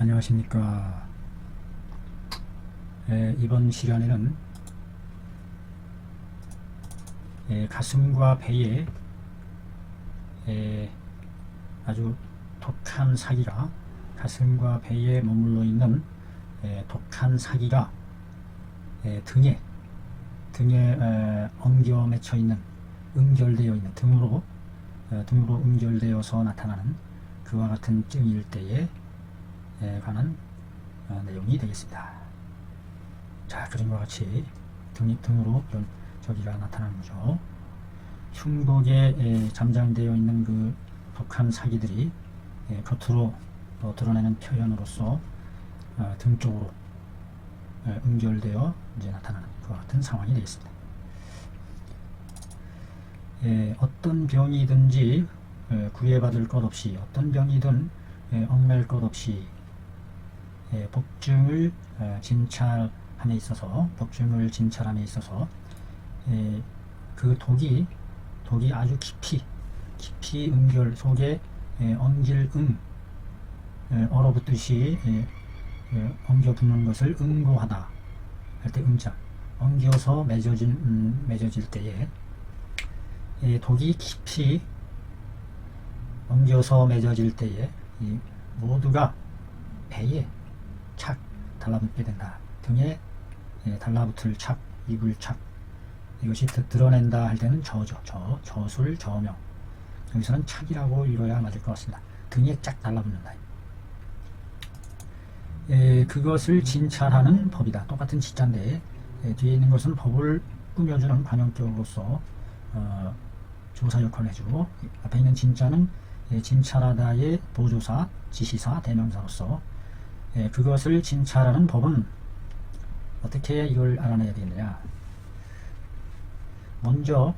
안녕하십니까. 이번 시간에는 가슴과 배에 아주 독한 사기가, 가슴과 배에 머물러 있는 독한 사기가 등에 엉겨 맺혀 있는, 응결되어 있는, 등으로 응결되어서 나타나는 그와 같은 증일 때에 관한 내용이 되겠습니다. 자, 그림과 같이 등으로 이런 저기가 나타나는 거죠. 흉복에 잠장되어 있는 그 독한 사기들이 겉으로 드러내는 표현으로서 등 쪽으로 응결되어 이제 나타나는 그와 같은 상황이 되겠습니다. 어떤 병이든지 구애받을 것 없이, 어떤 병이든 얽맬 것 없이 복증을 진찰함에 있어서, 그 독이 아주 깊이 응결 속에 엉길 얼어붙듯이 엉겨붙는 것을 응고하다 할 때 응자, 엉겨서 맺어질 때에 독이 깊이 엉겨서 맺어질 때에 이 모두가 배에 착 달라붙게 된다. 등에 달라붙을 착, 입을 착, 이것이 드러낸다 할 때는 저죠. 저술, 저명. 여기서는 착이라고 읽어야 맞을 것 같습니다. 등에 쫙 달라붙는다. 그것을 진찰하는 법이다. 똑같은 지자인데 뒤에 있는 것은 법을 꾸며주는 관용격으로서 조사 역할을 해주고, 앞에 있는 진자는 진찰하다의 보조사, 지시사, 대명사로서 그것을 진찰하는 법은 어떻게 이걸 알아내야 되느냐. 먼저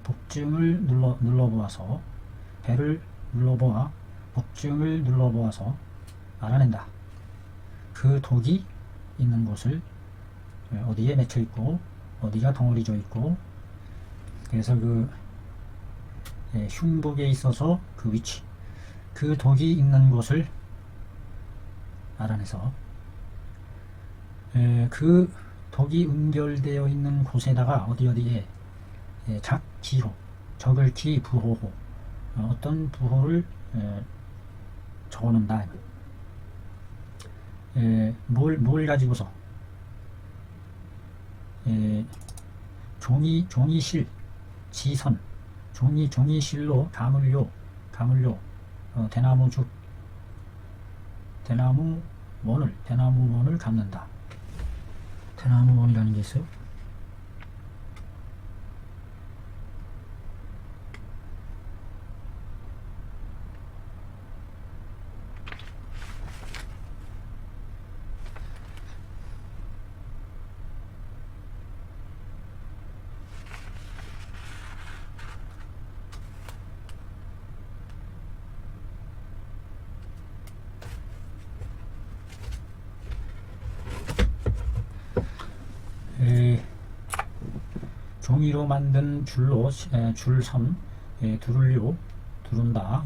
복증을 눌러보아서, 배를 눌러보아 복증을 눌러보아서 알아낸다. 그 독이 있는 곳을 어디에 맺혀 있고 어디가 덩어리져 있고, 그래서 그 흉복에 있어서 그 위치, 그 독이 있는 곳을 알아내서 그 독이 응결되어 있는 곳에다가 어디에 작기호, 적을 기 부호호, 어떤 부호를 적어놓는다. 뭘 가지고서 종이실, 지선, 종이실로 가물료, 대나무죽, 대나무원을 감는다. 대나무원이라는 게 있어요. 종이로 만든 줄로 줄선, 두른다.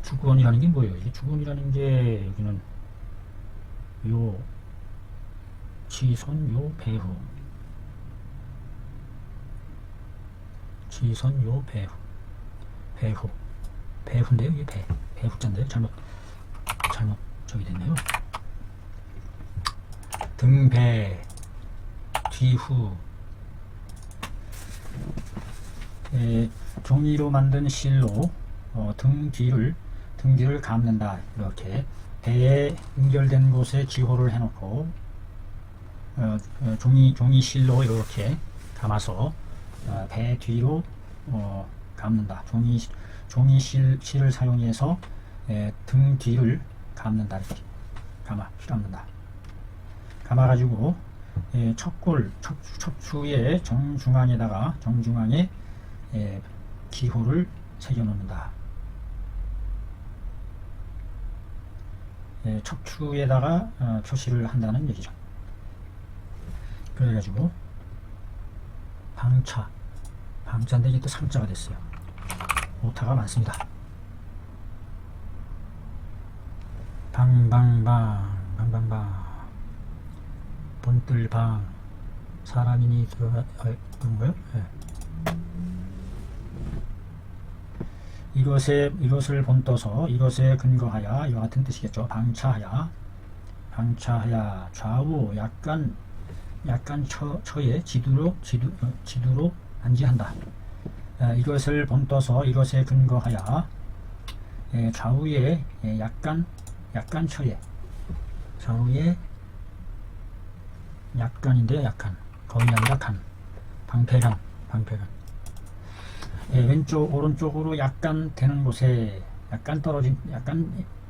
주권이라는 게 뭐예요? 이 주권이라는 게 여기는 지선, 배후, 지선, 배후인데요. 이게 배후자인데요. 잘못 저기 됐네요. 등배, 뒤후. 종이로 만든 실로 등 뒤를 감는다. 이렇게 배에 응결된 곳에 기호를 해놓고 종이 실로 이렇게 감아서 배 뒤로 감는다. 종이 실을 사용해서 등 뒤를 감는다. 이렇게 감는다. 감아가지고 척추의 정중앙에 기호를 새겨 놓는다. 척추에다가 표시를 한다는 얘기죠. 그래가지고 방자인데 이게 또 상자가 됐어요. 오타가 많습니다. 방방방 본뜰방 사람이니 들어가 그런 거요? 네. 이것을 본떠서 이것에 근거하여 이와 같은 뜻이겠죠. 방차하야 좌우 약간 처에 지두로 안지한다. 이것을 본떠서 이것에 근거하여 좌우에 약간 처에 좌우에 약간인데 약간 거의 아니라 간 방패간 왼쪽 오른쪽으로 약간 되는 곳에 약간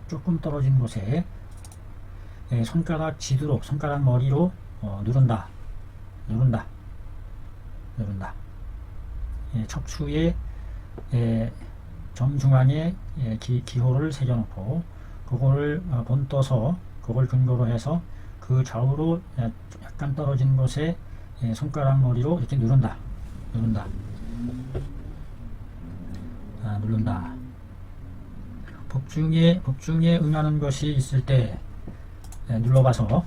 조금 떨어진 곳에 손가락 지두로 손가락 머리로 누른다. 척추의 정중앙에 기호를 새겨놓고 그거를 본떠서 그걸 근거로 해서 그 좌우로 약간 떨어진 곳에 손가락 머리로 이렇게 누른다. 복중에 응하는 것이 있을 때 눌러봐서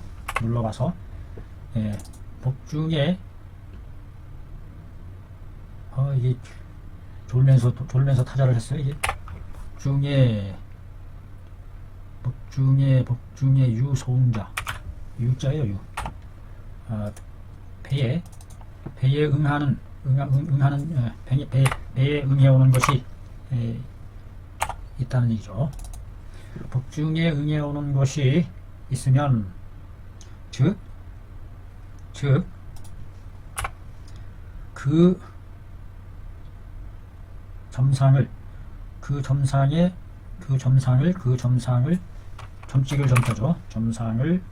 복중에 이게 졸면서 타자를 했어요. 이게 복중에 유소음자 유자예요. 유 배에 응하는 배에 응해오는 것이 있다는 얘기죠. 복중에 응해오는 것이 있으면 즉 그 점상을 점찍을 점자죠. 점상을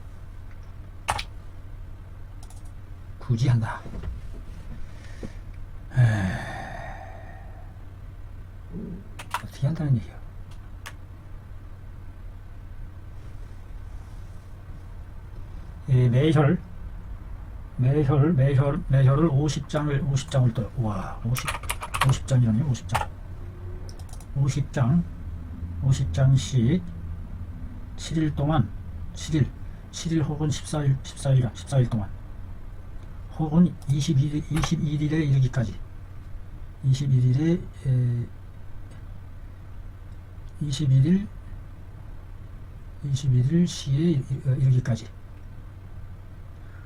구지한다. 어떻게 한다는 얘기야? 매혈을 50장을 떠요. 와, 50장이라네요. 50장씩 7일 동안 7일 혹은 14일 동안 혹은 21일에 이르기까지 21일 시에 이르기까지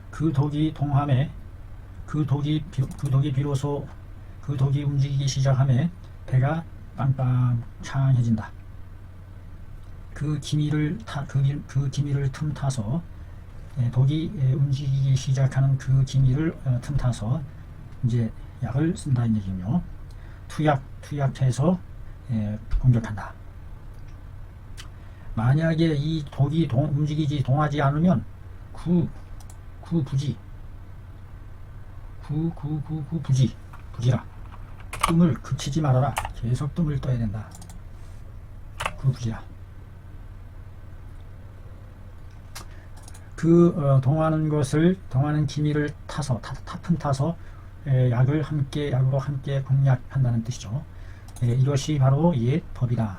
그 독이 움직이기 시작함에 배가 빵빵창해진다. 그 기미를 틈타서 독이 움직이기 시작하는 그 기미를 틈타서 이제 약을 쓴다는 얘기군요. 투약해서 공격한다. 만약에 이 독이 동하지 않으면 부지라. 뜸을 그치지 말아라. 계속 뜸을 떠야 된다. 부지라. 동하는 기미를 타서 틈타서 약으로 함께 공략한다는 뜻이죠. 이것이 바로 옛법이다.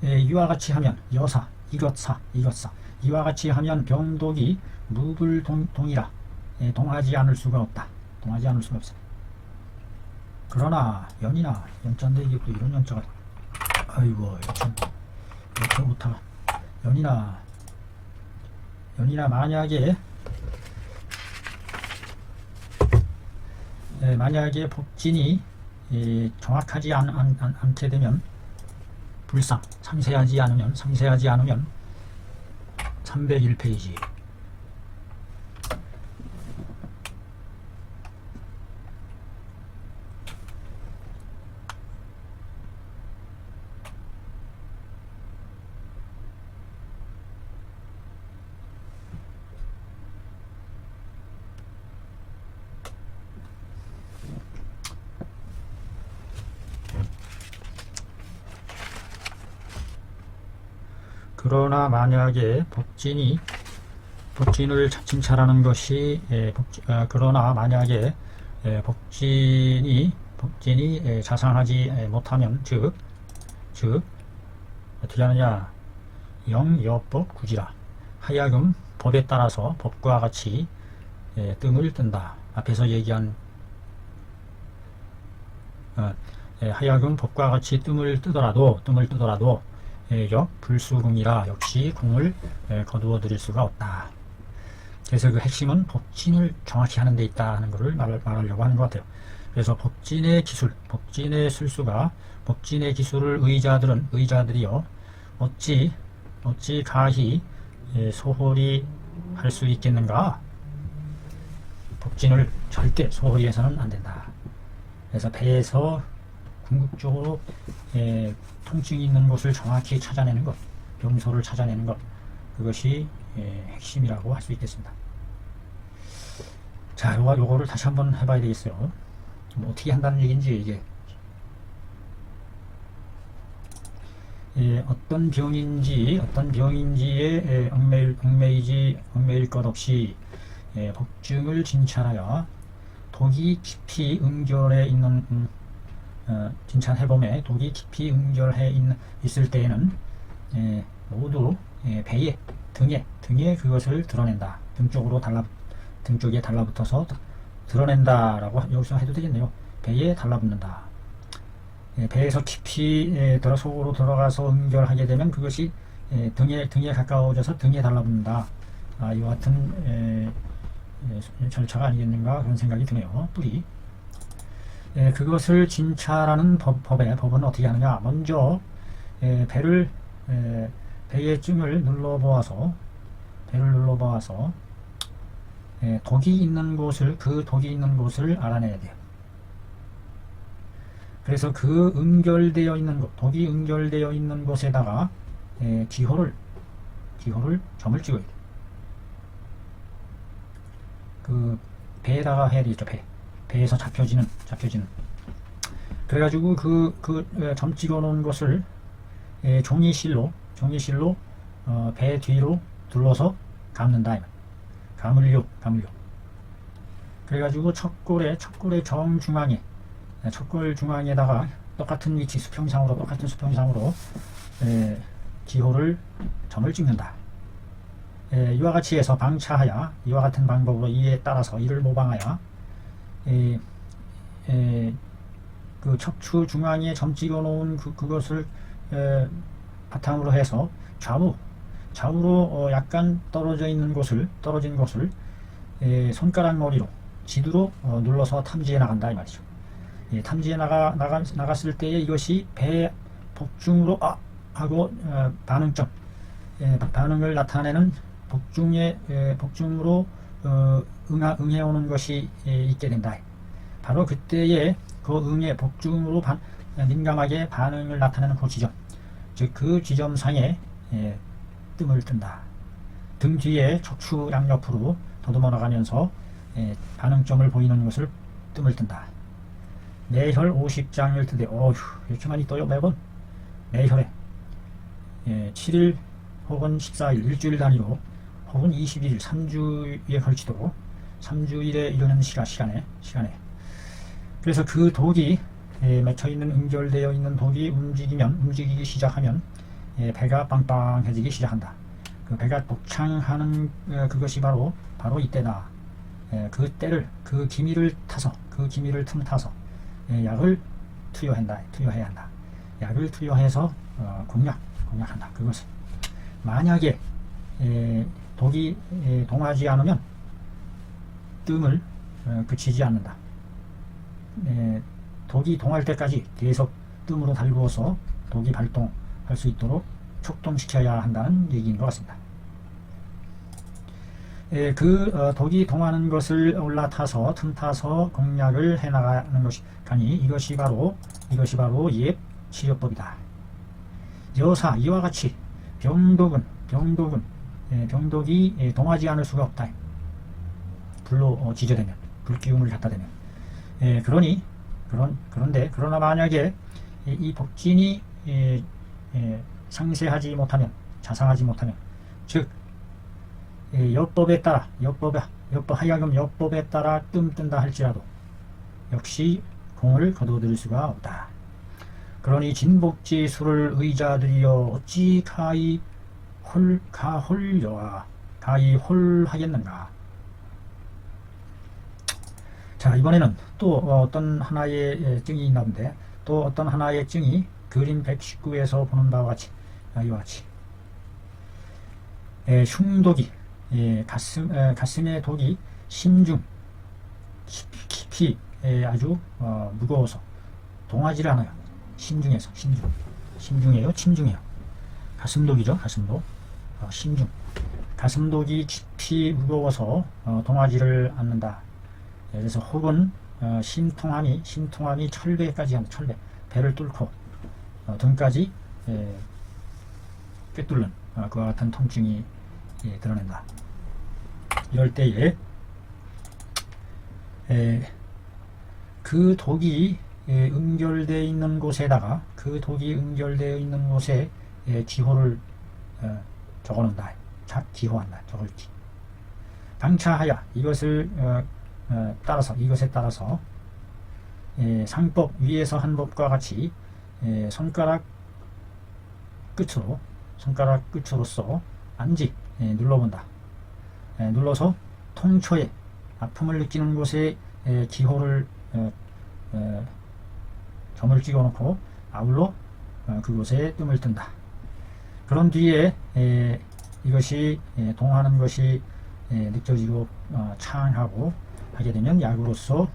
이와 같이 하면 여사, 이것사 이와 같이 하면 병독이 무불동이라 동하지 않을 수가 없어. 그러나 연이나 연자인데 이게 또 이런 연자가 아이고 이렇게 못하. 연이나 만약에 복진이 정확하지 않게 되면 불상 상세하지 않으면 301페이지 그러나 만약에 복진을 칭찬하는 것이 그러나 만약에 복진이 법진이 자상하지 못하면 즉 어떻게 하느냐. 영여법 구지라. 하야금 법에 따라서 법과 같이 뜸을 뜬다. 앞에서 얘기한 하야금 법과 같이 뜸을 뜨더라도 불수궁이라 역시 궁을 거두어 들일 수가 없다. 그래서 그 핵심은 법진을 정확히 하는 데 있다 하는 것을 말하려고 하는 것 같아요. 그래서 법진의 기술, 법진의 술수가, 법진의 기술을 의자들이요 어찌 가히 소홀히 할 수 있겠는가? 법진을 절대 소홀히 해서는 안 된다. 그래서 배에서 궁극적으로 통증이 있는 곳을 정확히 찾아내는 것, 병소를 찾아내는 것, 그것이 핵심이라고 할 수 있겠습니다. 자, 요거를 다시 한번 해봐야 되겠어요. 뭐 어떻게 한다는 얘기인지, 이게 어떤 병인지에 얽매일 것 없이 법증을 진찰하여 독이 깊이 응결해 있는 진찰해봄에 독이 깊이 있을 때에는 모두 배에 등에 그것을 드러낸다. 등 쪽에 달라붙어서 드러낸다라고 여기서 해도 되겠네요. 배에 달라붙는다. 배에서 깊이 속으로 들어가서 응결하게 되면 그것이 등에 가까워져서 등에 달라붙는다. 이와 같은 절차가 아니겠는가 그런 생각이 드네요. 뿌리. 그것을 진찰하는 법은 어떻게 하느냐. 먼저 배의 증을 눌러보아서 독이 있는 곳을 알아내야 돼요. 그래서 그 응결되어 있는 곳, 독이 응결되어 있는 곳에다가 기호를 점을 찍어야 돼요. 그 배에다가 해야 되겠죠. 배에서 잡혀지는. 그래가지고 점 찍어 놓은 것을 종이실로 배 뒤로 둘러서 감는다. 감을요. 그래가지고 척골의 정중앙에, 척골 중앙에다가 똑같은 위치 수평상으로 기호를 점을 찍는다. 이와 같이 해서 방차하여 이와 같은 방법으로 이에 따라서 이를 모방하여 그 척추 중앙에 점 찍어 놓은 그것을 바탕으로 해서 좌우로 약간 떨어진 곳을 손가락 머리로 지두로 눌러서 탐지해 나간다 이 말이죠. 탐지해 나갔을 때에 이것이 배 복중으로 하고 반응점, 반응을 나타내는 복중으로 응해오는 것이 있게 된다. 바로 그때에 그 복중으로 민감하게 반응을 나타내는 그 지점, 즉 그 지점상에 뜸을 뜬다. 등 뒤에 척추 양옆으로 더듬어 나가면서 반응점을 보이는 것을 뜸을 뜬다. 매혈 50장을 뜨되 이렇게 많이 떠요. 매번 매혈에 7일 혹은 14일 일주일 단위로 혹은 21일 3주에 걸치도록 3주일에 이르는 시간에 그래서 그 독이 맺혀있는 응결되어 있는 독이 움직이기 시작하면 배가 빵빵해지기 시작한다. 그 배가 복창하는 그것이 바로 이때다. 그 때를 그 기미를 틈타서 약을 투여해야 한다. 약을 투여해서 공략한다. 그것은 만약에 독이 동하지 않으면 뜸을 그치지 않는다. 독이 동할 때까지 계속 뜸으로 달구어서 독이 발동할 수 있도록 촉동시켜야 한다는 얘기인 것 같습니다. 독이 동하는 것을 올라타서 틈타서 공략을 해나가는 것이니 이것이 바로 옛 치료법이다. 여사 이와 같이 병독이 동하지 않을 수가 없다. 불로 지저되면, 불기운을 갖다 대면. 그러나 만약에 이 복진이 상세하지 못하면, 자상하지 못하면, 즉 하야금 여법에 따라 뜸 뜬다 할지라도 역시 공을 거둬들일 수가 없다. 그러니 진복지 술을 의자들이여 어찌 가히 홀하겠는가. 자, 이번에는 또 어떤 하나의 증이 있나 본데, 또 어떤 하나의 증이 그림 119에서 보는 바와 같이 이와 같이 흉독이 가슴의 독이 심중 깊이 아주 무거워서 동하지를 않아요. 심중이에요, 침중이에요. 가슴독이죠, 가슴독. 심중. 가슴독이 깊이 무거워서 동하지를 않는다. 그래서 혹은 심통함이 철배까지 한다. 철배, 배를 뚫고 등까지 꿰뚫는 그와 같은 통증이 드러낸다. 이럴 때에 그 독이 응결되어 있는 곳에다가 기호를 적어놓는다. 기호한다. 적을지. 방차하여 이것에 따라서 상법 위에서 한 법과 같이 손가락 끝으로서 안지 눌러본다. 눌러서 통초에 아픔을 느끼는 곳에 기호를 점을 찍어놓고 아울러 그곳에 뜸을 뜬다. 그런 뒤에 이것이 동하는 것이 느껴지고 창하고 하게 되면 약으로서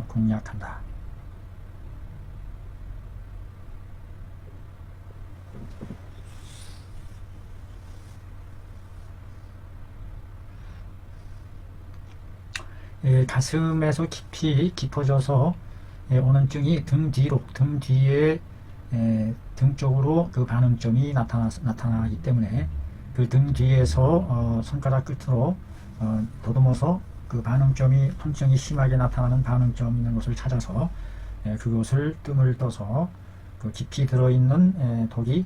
공략한다. 가슴에서 깊어져서 오는 증이 등 뒤에 등 쪽으로 그 반응점이 나타나기 때문에 그 등 뒤에서 손가락 끝으로 더듬어서 그 통증이 심하게 나타나는 반응점 있는 곳을 찾아서 그곳을 뜸을 떠서 그 깊이 들어있는 독이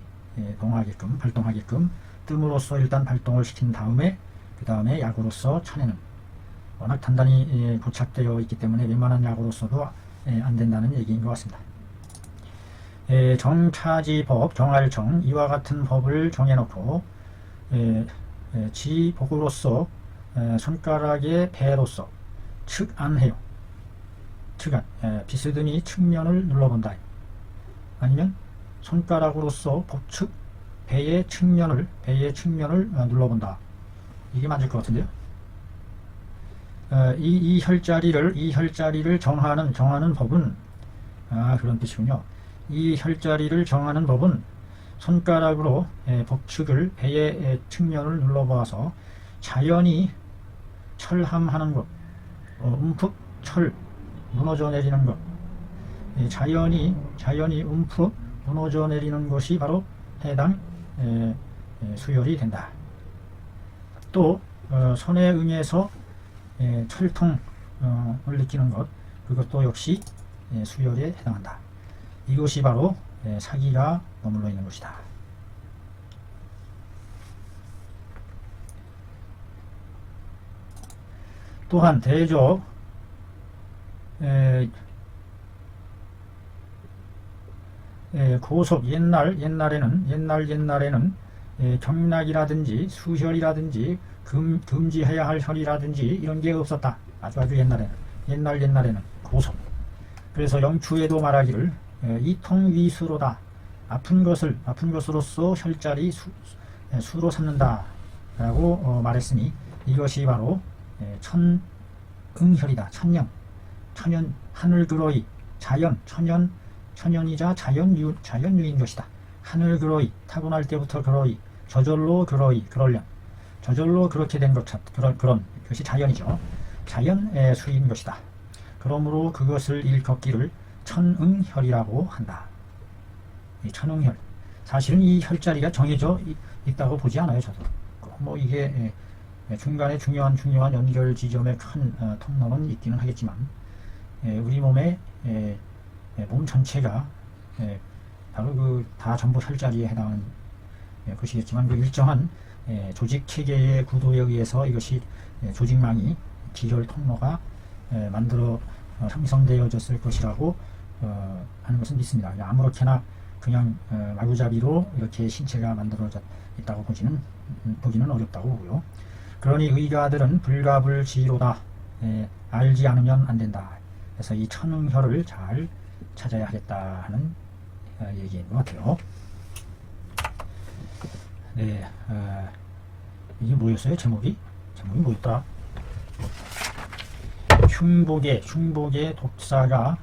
발동하게끔 뜸으로써 일단 발동을 시킨 다음에 그 다음에 약으로서 쳐내는, 워낙 단단히 고착되어 있기 때문에 웬만한 약으로서도 안 된다는 얘기인 것 같습니다. 정차지법, 정할정 이와 같은 법을 정해놓고 지복으로서 손가락의 배로서 측안해요. 비스듬히 측면을 눌러본다. 아니면 손가락으로서 복측 배의 측면을 눌러본다. 이게 맞을 것 같은데요. 이 혈자리를 정하는 법은 그런 뜻이군요. 이 혈자리를 정하는 법은 손가락으로 복측을 배의 측면을 눌러보아서 자연히 철함하는 것, 움푹 무너져 내리는 것, 자연히 움푹 무너져 내리는 것이 바로 해당 수혈이 된다. 또 손에 응해서 철통을 느끼는 것, 그것도 역시 수혈에 해당한다. 이것이 바로 사기가 머물러 있는 것이다. 또한 대조 고속 옛날에는 경락이라든지 수혈이라든지 금지해야 할 혈이라든지 이런 게 없었다. 아주 옛날에는 고속. 그래서 영추에도 말하기를 이통위수로다. 아픈 것으로서 혈자리 수로 삼는다 라고 말했으니 이것이 바로 천응혈이다. 천년 하늘그러이 천연이자 자연유인 것이다. 하늘그러이 타고날 때부터 그러이 저절로 그렇게 된 그런 것이 자연이죠. 자연의 수인 것이다. 그러므로 그것을 일컫기를 천응혈이라고 한다. 이 천응혈, 사실은 이 혈자리가 정해져 있다고 보지 않아요. 저도 뭐 이게 중간에 중요한 연결 지점에 큰 통로는 있기는 하겠지만 우리 몸의 몸 전체가 바로 다 전부 혈자리에 해당하는 것이겠지만 그 일정한 조직 체계의 구도에 의해서 이것이 조직망이 기혈 통로가 만들어 형성되어졌을 것이라고 하는 것은 믿습니다. 아무렇게나 그냥 마구잡이로 이렇게 신체가 만들어져 있다고 보기는 어렵다고 보고요. 그러니 의가들은 불가불지로다. 알지 않으면 안 된다. 그래서 이 천응혈을 잘 찾아야 하겠다 하는 얘기인 것 같아요. 네, 이게 뭐였어요? 제목이 뭐였더라? 흉복의 독사가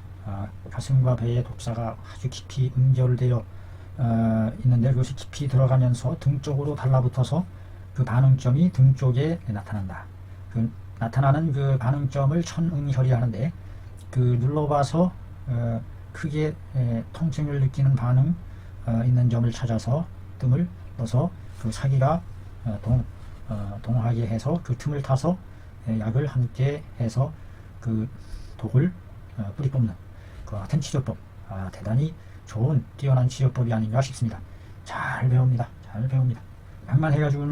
가슴과 배의 독사가 아주 깊이 응결되어 있는데 그것이 깊이 들어가면서 등 쪽으로 달라붙어서 그 반응점이 등 쪽에 나타난다. 그 나타나는 그 반응점을 천응혈이 하는데 그 눌러봐서 크게 통증을 느끼는 반응 있는 점을 찾아서 뜸을 넣어서 그 사기가 동하게 해서 그 틈을 타서 약을 함께 해서 그 독을 뿌리 뽑는 그 같은 치료법, 대단히 좋은 뛰어난 치료법이 아닌가 싶습니다. 잘 배웁니다. 약만 해가지고는